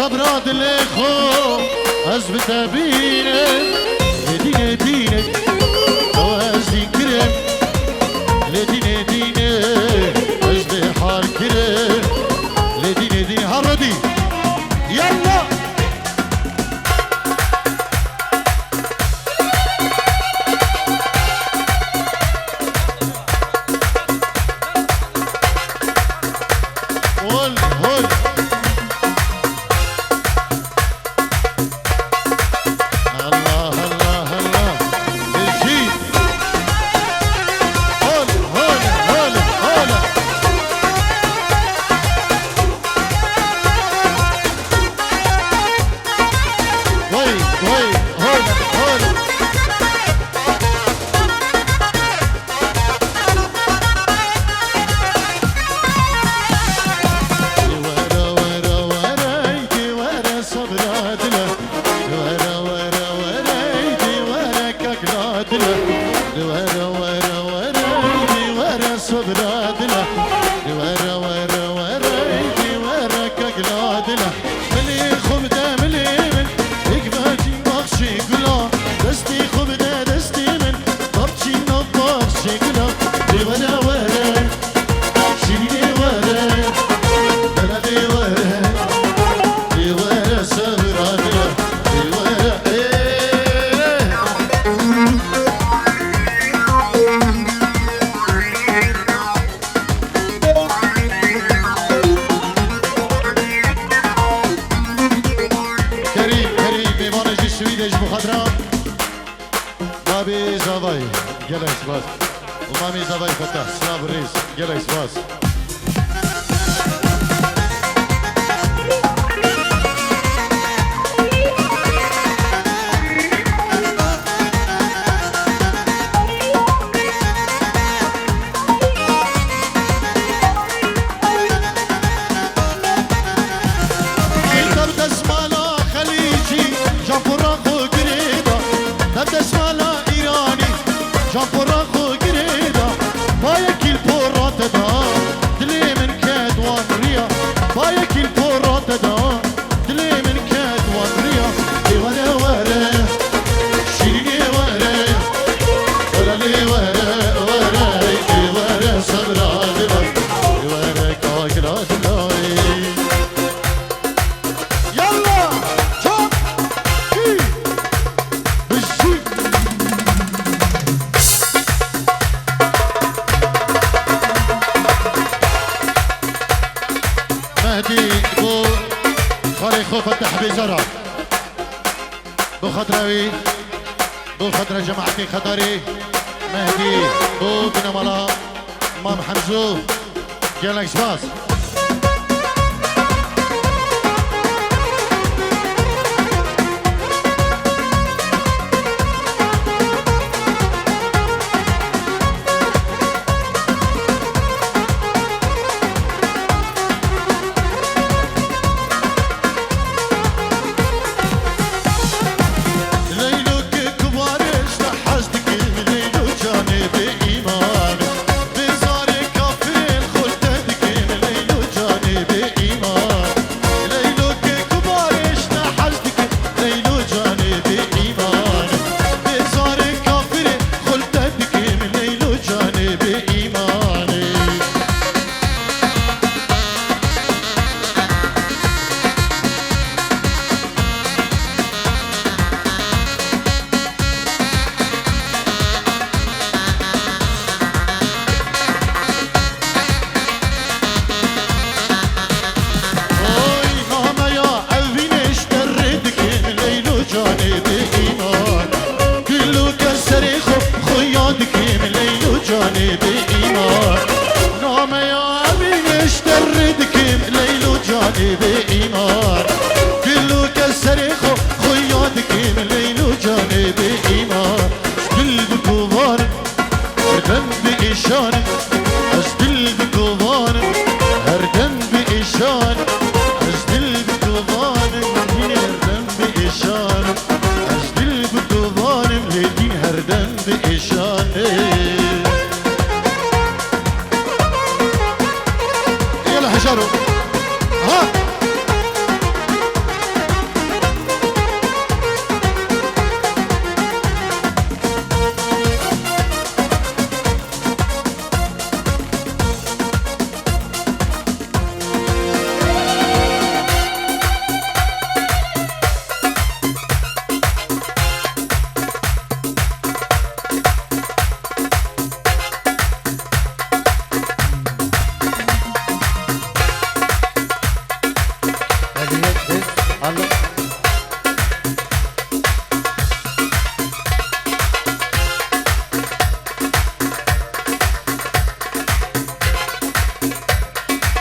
صبرات الإخو أزب تبينه لدينه دينه وأزدي كرم لدينه دينه أزدي حال كرم لدينه دينه هردي يلا هول هول الله الله الله الجيل هول هول هول هول وي وي هول هول ورا ورا ورا يدي ورا صبرات له ورا ورا ورا يدي ورا كاكلات له ورا ورا ورا يدي ورا صبرات له ورا ورا ورا يدي ورا كاكلات له ملي خبده ملي من يكباجي بخشي قلا دستي خبده دستي من بخشي نبخشي قلا ورا ورا شيلي ورا بلدي ورا ورا صبرات له ورا كريم كريم ميمانجي سويدش بخضرا بابي زافاي جلس باس ومامي زافاي فتح سلام الرئيس جلس باس تبدا اسمالا خليجي جافراخو قريبا تبدا اسمالا ايراني جافراخو قريبا بايك البورات دا دلي من كادوان ريا بايك البورات دا دلي من كادوان ريا ورا ورا شيلي ورا ورا لي ورا ورا ورا صبرات ورا كاكلات يلا شوف بالشيك مهدي بو خالي خو فتح بزرع بو خضراوي بو خضرا جماعتي خضري مهدي بو بنملا مام حمزو جالكس باس ليلوك كبارش لحزتك ليلو جاني بإيمان بزاري كافرين خلتك ليلو جاني بإيمان ليلوك كبارش لحزتك ليلو جاني بإيمان بزاري كافرين خلتك ليلو جاني بإيمان oy mama ya evine işterdik leylo cani iman gülü keseri خویاdik leylo cani iman name ya evine işterdik leylo cani iman gülü keseri خویاdik leylo cani iman dil duvar erdem bir işan az dil duvar erdem bir işan az dil duvar erdem bir işan az dil duvar erdem bir işan يلا حجروا ها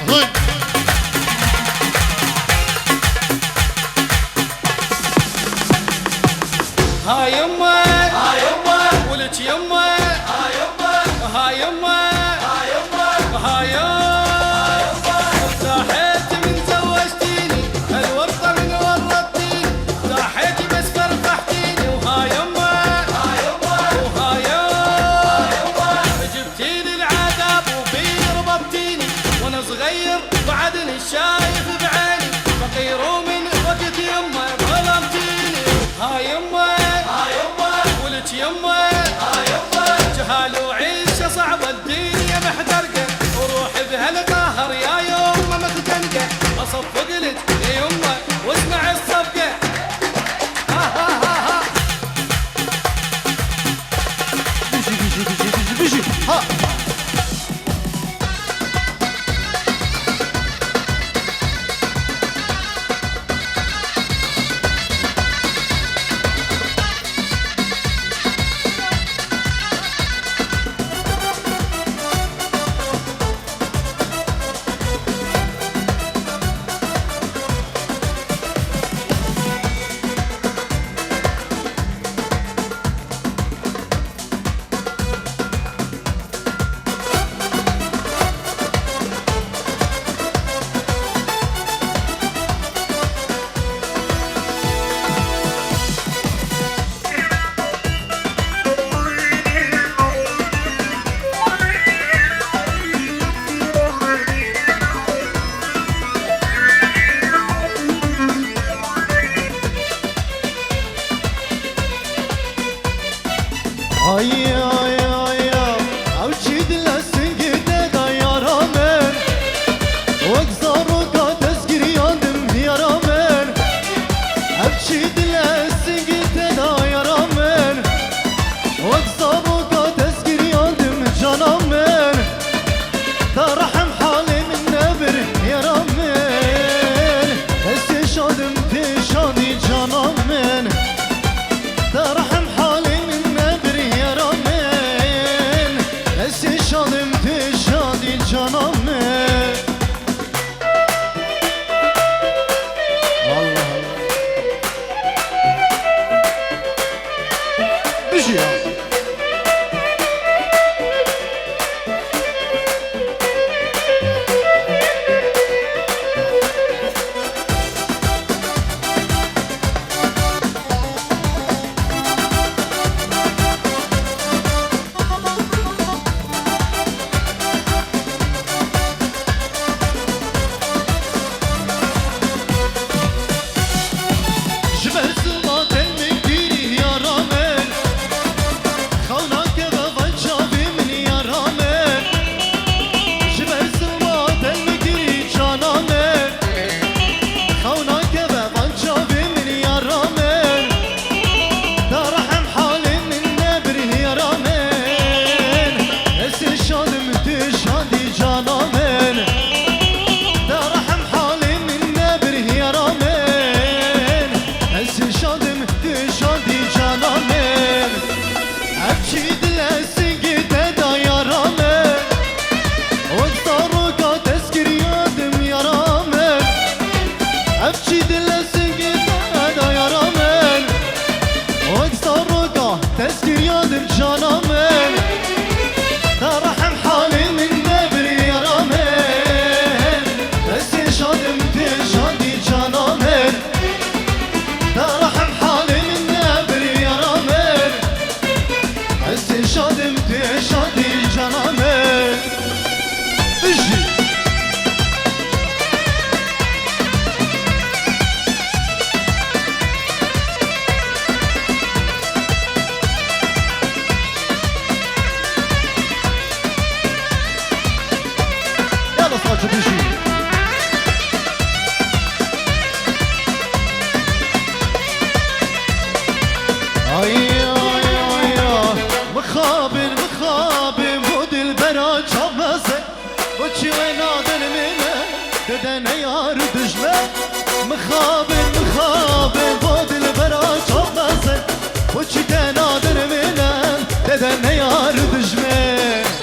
طيب ها يمه ها يمه ولك يمه ها يمه ها يمه ها يمه ها يمه ارتاحت من زوجتيني الورطه من ورطتيني ارتاحت بس فرحتيني وها يمه ها يمه وها يمه جبتيلي العذاب وبيني ربطتيني وانا صغير بعدني شايف بعيني فقير ومن وقت يمه ظلمتيني ها يمه ولك يمه جهال وعيشه صعبه الدنيا محترقه وروح بهالقهر يا يمه مختنقه اصفق لك يا يمه واسمع الصفقه بيجي ها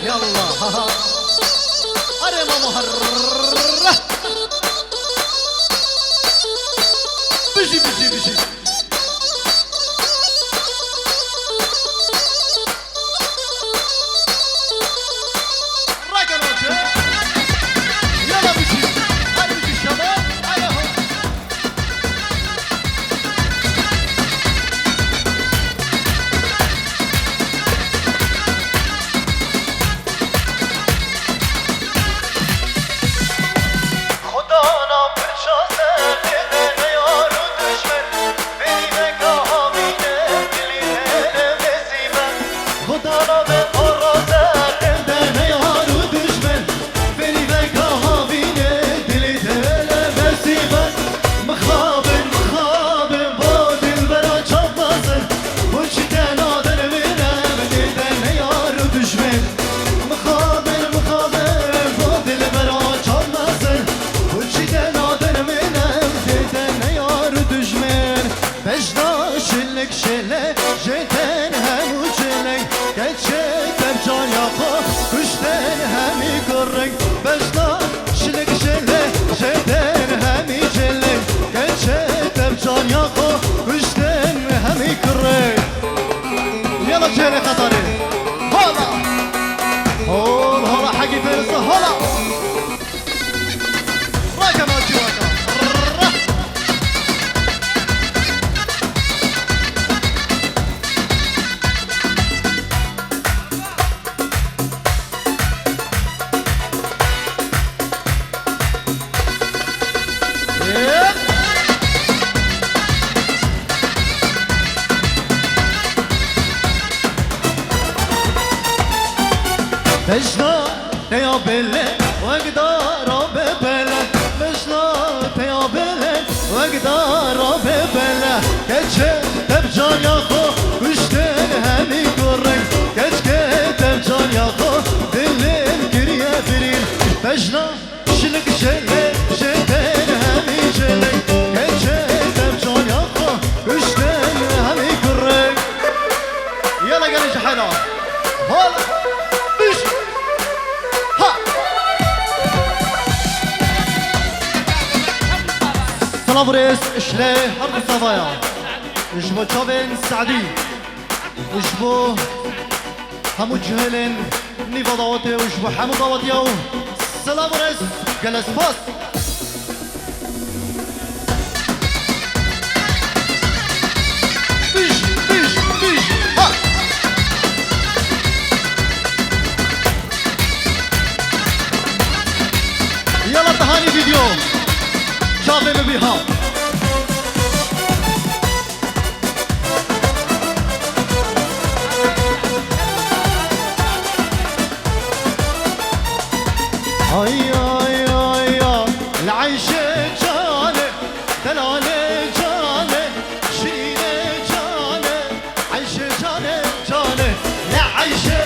يلا اري ما مهر مجنا يا بلد واقدر ببلد مجنا يا بلد واقدر ببلد كتشت بجان يا خو وشتن هني قرن كتشت بجان يا خو دلين كريا فرين مجنا شلك شلك شتن هني شلك كتشت بجان يا خو وشتن هني قرن يلا قال جحنا هلا بيش ها صلابريس اشلي حرب صفايا اشبو تشوبين سعدي اشبو همو جهلين نيفا ضواتي واشبو حمو ضواتيو صلابريس جلس باس بيش بيش بيش ها يلا تهاني فيديو شافي ببيها هيا العيشة جاني دلالي جاني شيري جاني عيشة جاني جاني لا عيشة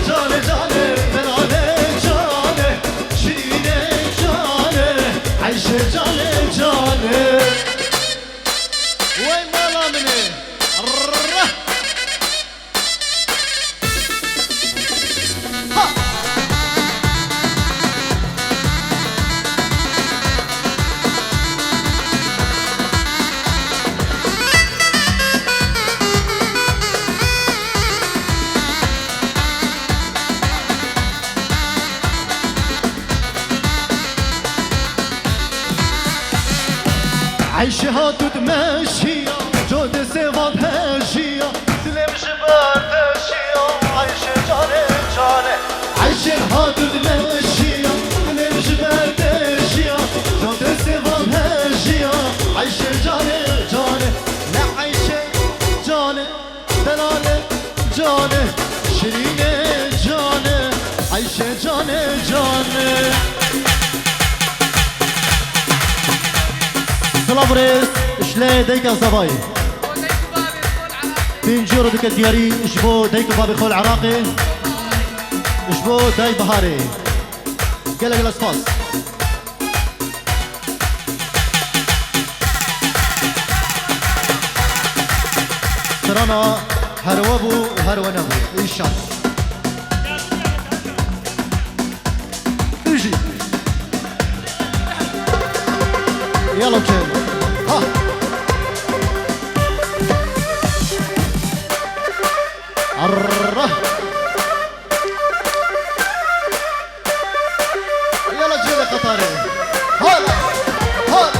جاني جاني دلالي جاني شيري جاني عيشة جاني جاني وين مالا مني عيشها تتمشي جود سيفات هشية تلم شبار هشية عيش جاني جاني عيشها تتمشي تلم شبار هشية جود سيفات هشية عيش جاني جاني لا عيش جاني دلالة جاني شيرين جاني عيش جاني جاني صلابريس اشلي ديكا صباي بينجورو ديك الدياري اشبو ديكو بابي خول عراقي اشبو داي بهاري قلق الاسفاس سرانا هروبو وهرونبو ايشان اجي يلا بشيل ها عره يلا جيلي قطاري هلا هلا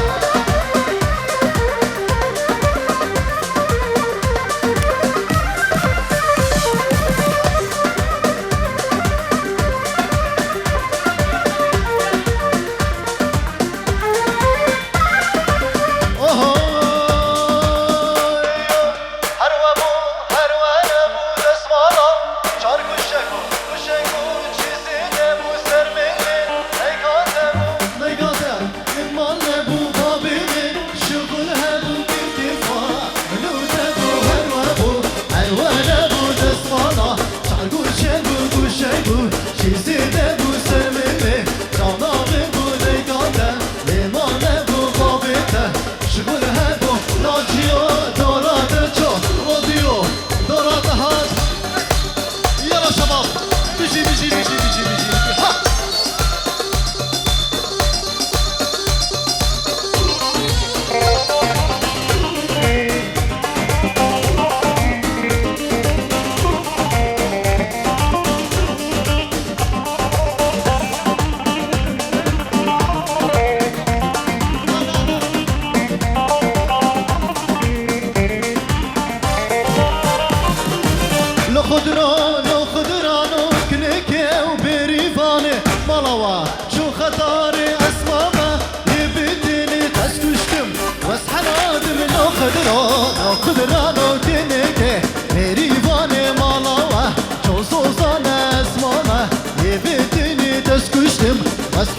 قدرانو تنكه مریوان مالاوه چو سوزان اسمانه یه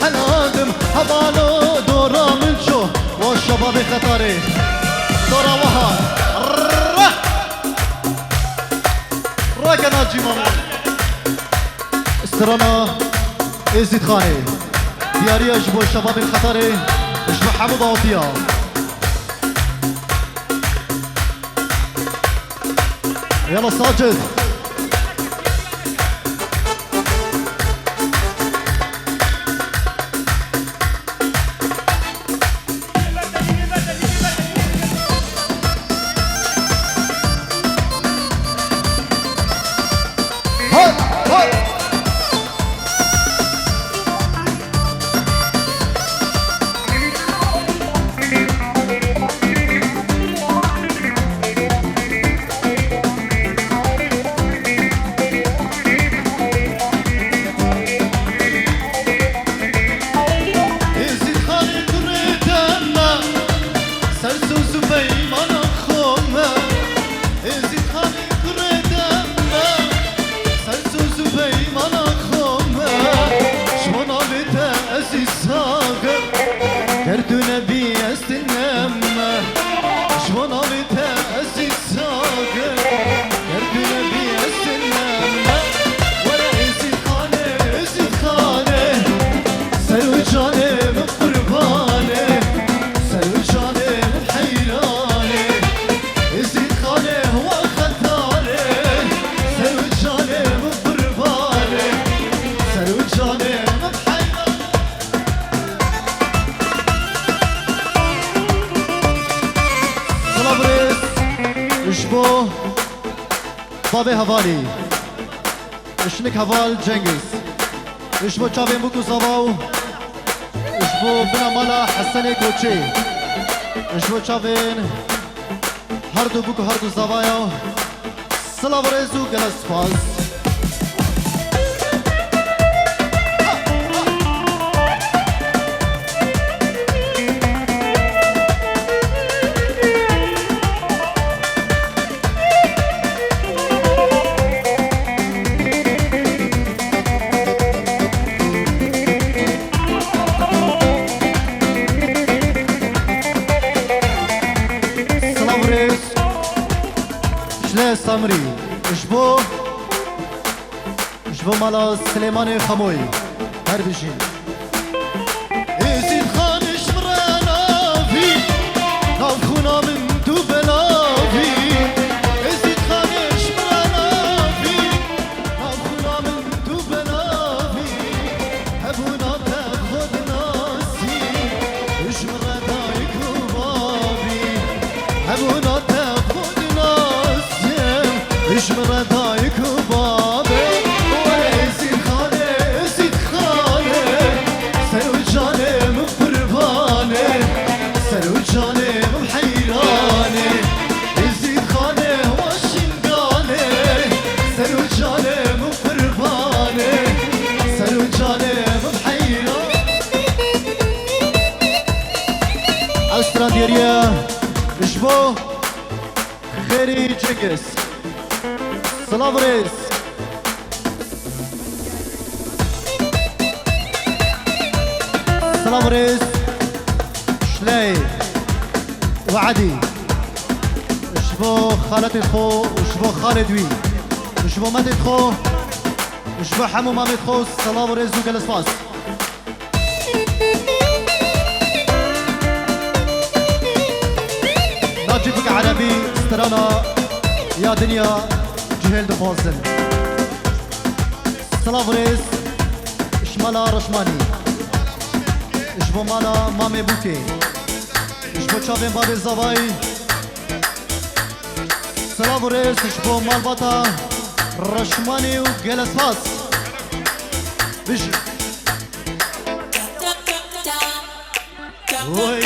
الادم هبالو دورا من شو والشباب خطري دورا وهان راكنا جيمان استرانا ازيد خاني دياري اجبو الشباب الخطري اجبو حمود عطيه يلا ساجد بابي هفالي اشنك هفال جنگيز اشبو چاوين بوكو صباو اشبو بنا مالا حسني كوچي اشبو چاوين هردو بوكو هردو صبايو سلاو ريزو گلس فاز سامري اشبو مالا سليماني خموي هربشين ازيد خان شمرانا في نافخونا من دوبلا في ازيد خان شمرانا في نافخونا من دوبلا في هبونا تاخد ناسي اشمرا دايك وبابي هبونا تاخد ناسي اشمرا دايك وبابي ويزيد خاني زيد خاني سلو جاني مقرباني سلو جاني محيراني يزيد خاني وشنقاني سلو جاني مقرباني سلو جاني محيراني استراليا اشبو خيري جنكس سلافريس سلافريس شلاي وعدي اشبو خالتي خو اشبو خالد وي اشبو ماتي خو اشبو حمو مامي خو سلافريس وجلس فاس ناجيبك عربي استرانا يا دنيا جهل دفاصل سلافريس اشمالا رشماني اشبو مالا مامي بوكي اشبو چاوين بابي زواي سلافريس اشبو مالباتا رشماني وجلس فاس بيجي وي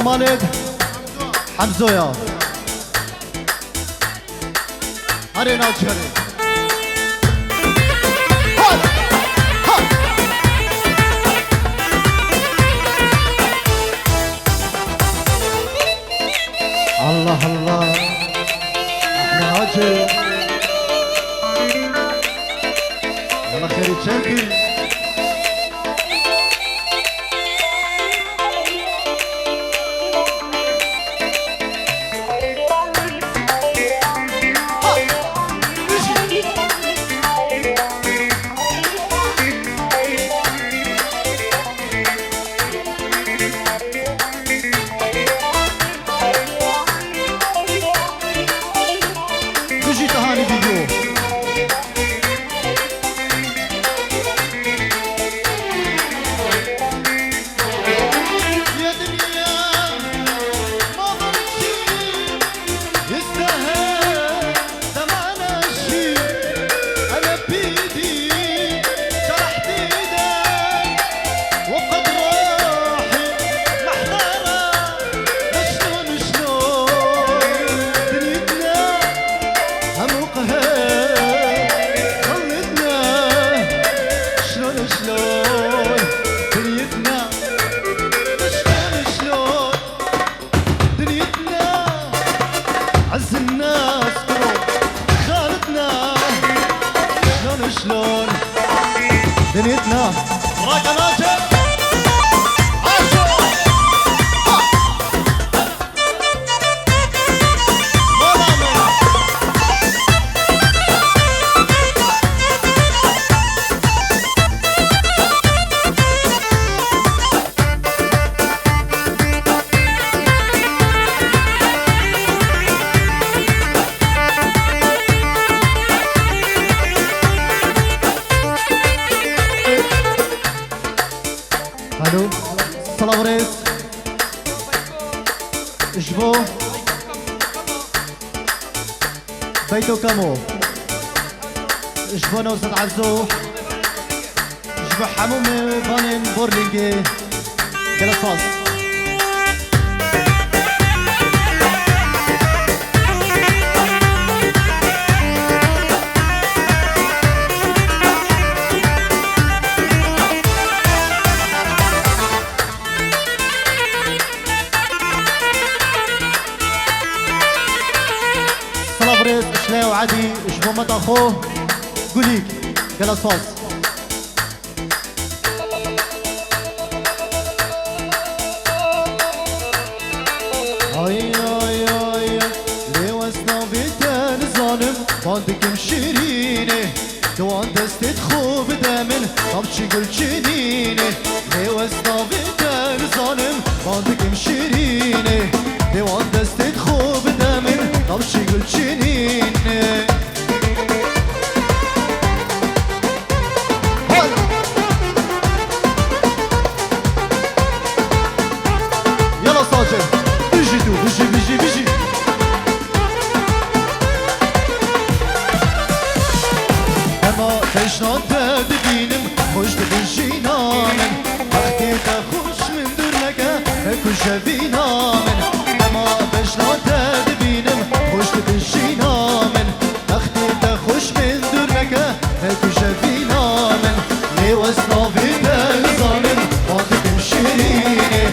مالد حمزويا هاري ناوتشاري الله الله احنا هاجر والله خير تشاركي بيجي تهاني فيديو عز الناس كرو خالتنا شلون دنيتنا رقماتك الو السلام عليكم جبو بيتو كامو جبو نوزة عزو جبو حمومي بانين بورلينجي كلاصاص صلابريس شلاو عادي جبو مات اخوه قوليك كلاصاص اي اي اي لي وسنا بيتان ظالم باندك مشيريني دوان دستت خوب دامن طبشي قل جنيني لي وسنا بيتان ظالم باندك مشيريني دوان دستت خوب دامن طبشي قل جنيني يلا صاجر بيجي دو بيجي اما تشنان تدبينم خوش دبجينامن وقتی خوش من درنکه کش بینامن اما تشنان تدبينم خوش دبجينامن وقتی خوش من درنکه کش بینامن لیوسنا بیدن زانم وقتی تمشيريني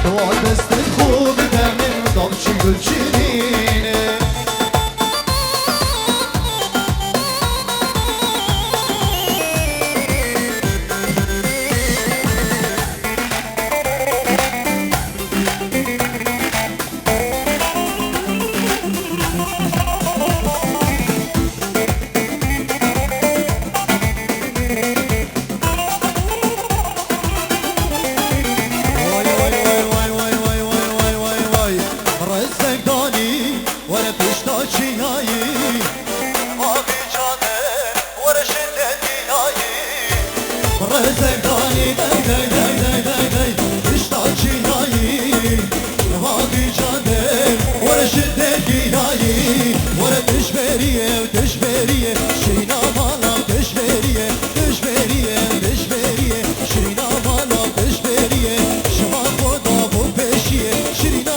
تو دست خوب دمن دامچی گلچینینه زندانی دای دای دای دای دای دای اشتاقی نایی واقعی جاده ورشد گیایی ورد دشبریه دشبریه شینا مالا دشبریه دشبریه دشبریه شینا مالا دشبریه شما خدا بو پیشیه شینا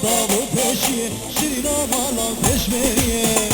داو پیشیه شیرینا مالا پشمریه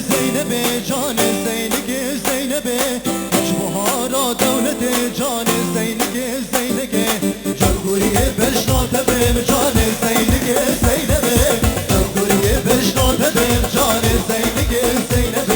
زینب جان زینک زینب شبهارا دولت جان زینک زینک جانگوری بشنات بیم جان زینک زینب جانگوری بشنات بیم جان زینک زینب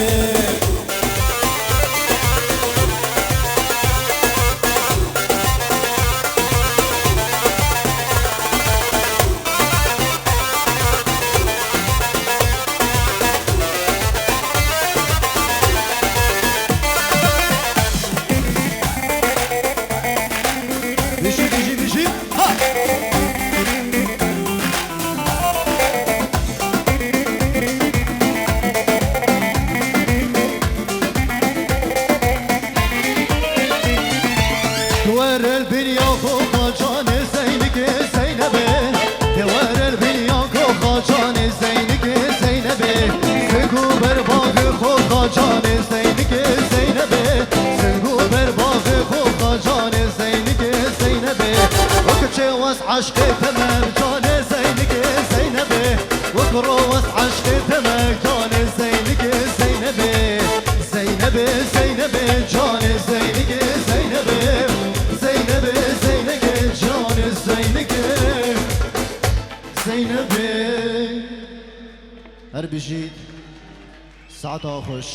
جان زینک زینبه سنگو بر باغ خوب جان زینک زینبه وکچه واس عشق تمام جان زینک زینبه وکرو واس عشق تمام جان زینک زینبه زینبه زینبه جان زینک زینبه زینبه زینک جان زینک زینبه هر بجید ساعتها خوش